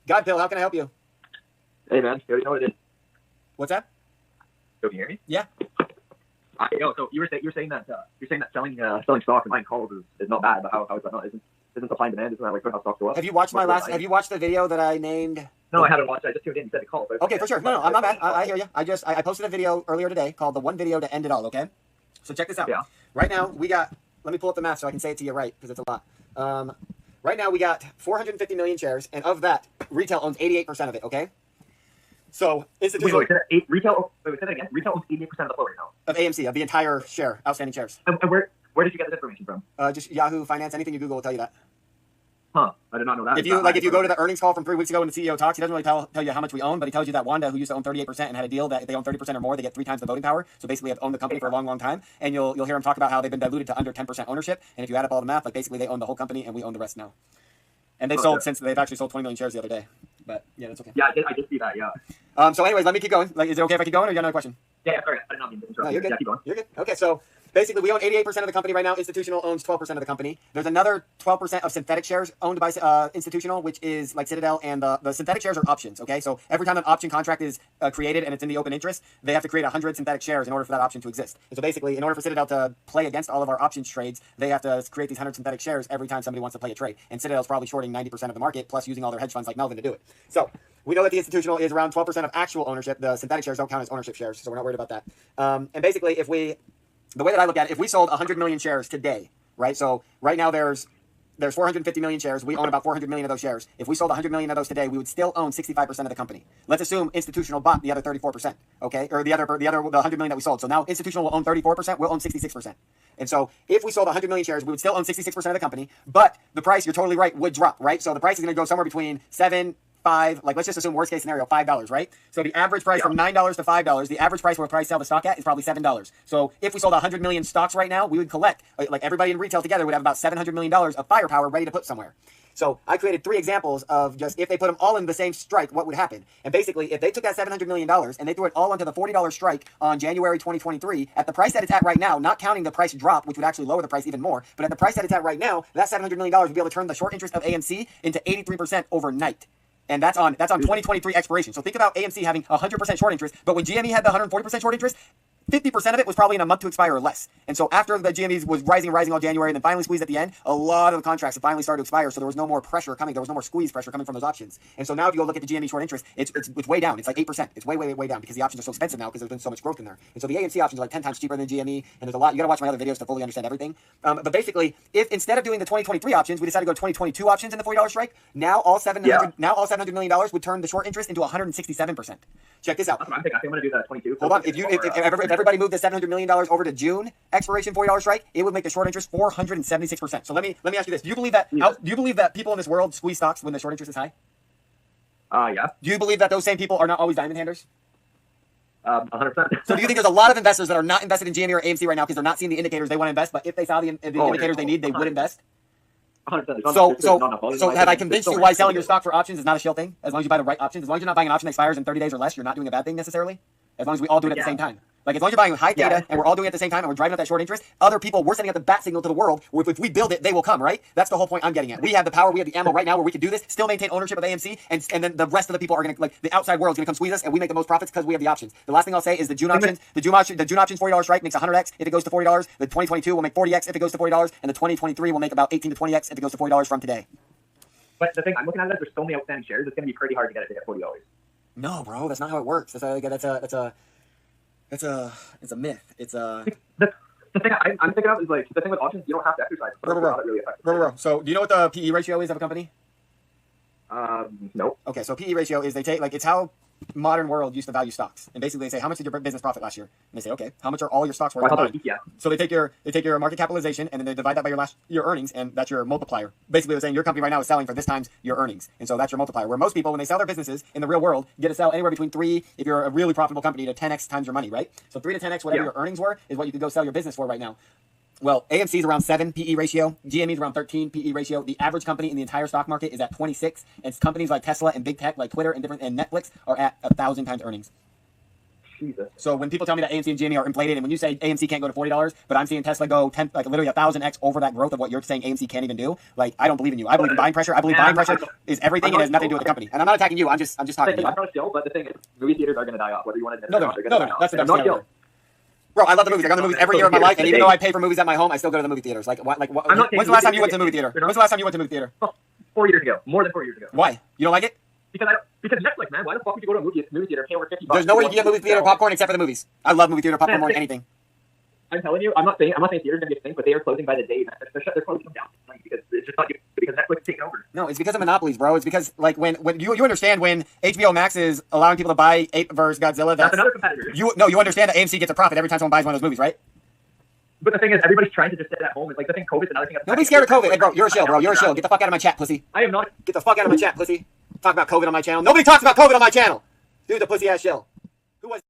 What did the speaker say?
Godpill, how can I help you? Hey man, you already know what it is. What's that? So can you hear me? Yeah. So you're saying that selling stock and buying calls is not bad, but how is that not? Isn't supply and demand? Isn't that like how stocks go up? Have you watched Have you watched the video that I named? No, I haven't watched it. I just tuned in and said the call. Okay, for sure. No, I'm not mad. I hear you. I posted a video earlier today called "The One Video to End It All." Okay. So check this out. Yeah. Right now we got. Let me pull up the math so I can say it to you right because it's a lot. Right now we got 450 million shares, and of that, retail owns 88% of it. Okay. So institutional. Retail. Say that again. Retail owns 88% of the flow right now. Of AMC, of the entire share, outstanding shares. And where did you get this information from? Just Yahoo Finance. Anything you Google will tell you that. Huh. I did not know that. If you go to the earnings call from 3 weeks ago when the CEO talks, he doesn't really tell you how much we own, but he tells you that Wanda, who used to own 38% and had a deal that if they own 30% or more, they get 3 times the voting power. So basically, have owned the company for a long, long time. And you'll hear him talk about how they've been diluted to under 10% ownership. And if you add up all the math, like basically they own the whole company and we own the rest now. And they've they've actually sold 20 million shares the other day. But yeah, that's okay. Yeah, I did see that. Yeah. So anyways, let me keep going. Like, is it okay if I keep going, or you got another question? Yeah. Sorry, I did not mean to interrupt. No, you're good. Yeah, keep going. You're good. Okay, so basically, we own 88% of the company right now. Institutional owns 12% of the company. There's another 12% of synthetic shares owned by institutional, which is like Citadel, and the synthetic shares are options, okay? So every time an option contract is created and it's in the open interest, they have to create 100 synthetic shares in order for that option to exist. And so basically, in order for Citadel to play against all of our options trades, they have to create these 100 synthetic shares every time somebody wants to play a trade. And Citadel's probably shorting 90% of the market, plus using all their hedge funds like Melvin to do it. So we know that the institutional is around 12% of actual ownership. The synthetic shares don't count as ownership shares, so we're not worried about that. And basically, the way that I look at it, if we sold 100 million shares today, right? So right now there's 450 million shares. We own about 400 million of those shares. If we sold 100 million of those today, we would still own 65% of the company. Let's assume institutional bought the other 34%, okay? Or the 100 million that we sold. So now institutional will own 34%, we'll own 66%. And so if we sold 100 million shares, we would still own 66% of the company, but the price, you're totally right, would drop, right? So the price is going to go somewhere between 7, 5, like let's just assume worst case scenario, $5, right? So the average price from $9 to $5, the average price where we sell the stock at is probably $7. So if we sold 100 million stocks right now, we would collect, like everybody in retail together would have about $700 million of firepower ready to put somewhere. So I created 3 examples of just if they put them all in the same strike, what would happen? And basically, if they took that $700 million and they threw it all onto the $40 strike on January 2023, at the price that it's at right now, not counting the price drop, which would actually lower the price even more, but at the price that it's at right now, that $700 million would be able to turn the short interest of AMC into 83% overnight. And that's on 2023 expiration. So think about AMC having 100% short interest, but when GME had the 140% short interest, 50% of it was probably in a month to expire or less. And so after the GMEs was rising all January and then finally squeezed at the end, a lot of the contracts have finally started to expire. So there was no more pressure coming. There was no more squeeze pressure coming from those options. And so now if you go look at the GME short interest, it's way down. It's like 8%. It's way down because the options are so expensive now because there's been so much growth in there. And so the AMC options are like 10 times cheaper than GME. And there's a lot. You got to watch my other videos to fully understand everything. But basically, if instead of doing the 2023 options, we decided to go 2022 options in the $40 strike, now all $700 million would turn the short interest into 167%. Check this out. I think I'm going to do that 22. Hold on. If everybody moved the $700 million over to June expiration $40 strike, it would make the short interest 476%. So let me ask you this: Do you believe that people in this world squeeze stocks when the short interest is high? Yeah. Do you believe that those same people are not always diamond handers? 100%. So do you think there's a lot of investors that are not invested in GME or AMC right now because they're not seeing the indicators they want to invest, but if they saw the indicators they need, they would invest? 100%. So have I convinced you why selling your stock for options is not a shill thing? As long as you buy the right options, as long as you're not buying an option that expires in 30 days or less, you're not doing a bad thing necessarily. As long as we all do it at the same time. Like, as long as you're buying high data and we're all doing it at the same time and we're driving up that short interest, other people, we're sending out the bat signal to the world. If we build it, they will come, right? That's the whole point I'm getting at. We have the power, we have the ammo right now where we can do this, still maintain ownership of AMC, and then the rest of the people are going to, like, the outside world is going to come squeeze us, and we make the most profits because we have the options. The last thing I'll say is the June options, the June options $40 strike makes 100x if it goes to $40. The 2022 will make 40x if it goes to $40, and the 2023 will make about 18 to 20x if it goes to $40 from today. But the thing I'm looking at is there's so many outstanding shares, it's going to be pretty hard to get it to get $40. No, bro, that's not how it works. It's a myth. It's a. The thing I'm thinking of is, like, the thing with options, you don't have to exercise. Bro. So do you know what the PE ratio is of a company? No. Okay, so PE ratio is it's how modern world used to value stocks, and basically they say, how much did your business profit last year? And they say, okay, how much are all your stocks worth? So they take your market capitalization and then they divide that by your earnings, and that's your multiplier. Basically they're saying your company right now is selling for this times your earnings, and so that's your multiplier. Where most people, when they sell their businesses in the real world, get to sell anywhere between 3, if you're a really profitable company, to 10x times your money, right? So 3 to 10x whatever your earnings were is what you could go sell your business for right now. Well, AMC is around 7 PE ratio. GME is around 13 PE ratio. The average company in the entire stock market is at 26. And companies like Tesla and big tech like Twitter and Netflix are at 1,000 times earnings. Jesus. So when people tell me that AMC and GME are inflated, and when you say AMC can't go to $40, but I'm seeing Tesla go 10, like literally 1,000x over that growth of what you're saying AMC can't even do, like I don't believe in you. I believe in buying pressure. I believe buying pressure is everything and has nothing to do with the company. And I'm not attacking you. I'm just talking to you. I'm not Shill, but the thing is, movie theaters are going to die off. Whether you want to admit No, it or not, they're they're not. going to die off. That's the I'm not dumbest Shill. Bro, I love the movies. I go to the movies every year of my life, and even though I pay for movies at my home, I still go to the movie theaters. Like, what? Not When's the last time you went to the movie theater? When's the last time you went to the movie theater? 4 years ago. More than 4 years ago. Why? You don't like it? Because Netflix, man. Why the fuck would you go to a movie theater and pay over $50? There's nowhere you can get movie theater popcorn except for the movies. I love movie theater popcorn more than anything. I'm telling you, I'm not saying theaters gonna be a thing, but they are closing by the day. They're closing them down because it's just not because Netflix is taking over. No, it's because of monopolies, bro. It's because like when you understand when HBO Max is allowing people to buy Ape vs Godzilla. That's another competitor. You understand that AMC gets a profit every time someone buys one of those movies, right? But the thing is, everybody's trying to just sit at home. It's like the thing, COVID's another thing. Nobody's scared of COVID. Hey, bro, you're a shill, bro. You're a shill. Get the fuck out of my chat, pussy. I am not. Get the fuck out of my chat, pussy. Talk about COVID on my channel. Nobody talks about COVID on my channel. Dude, the pussy ass shill. Who was?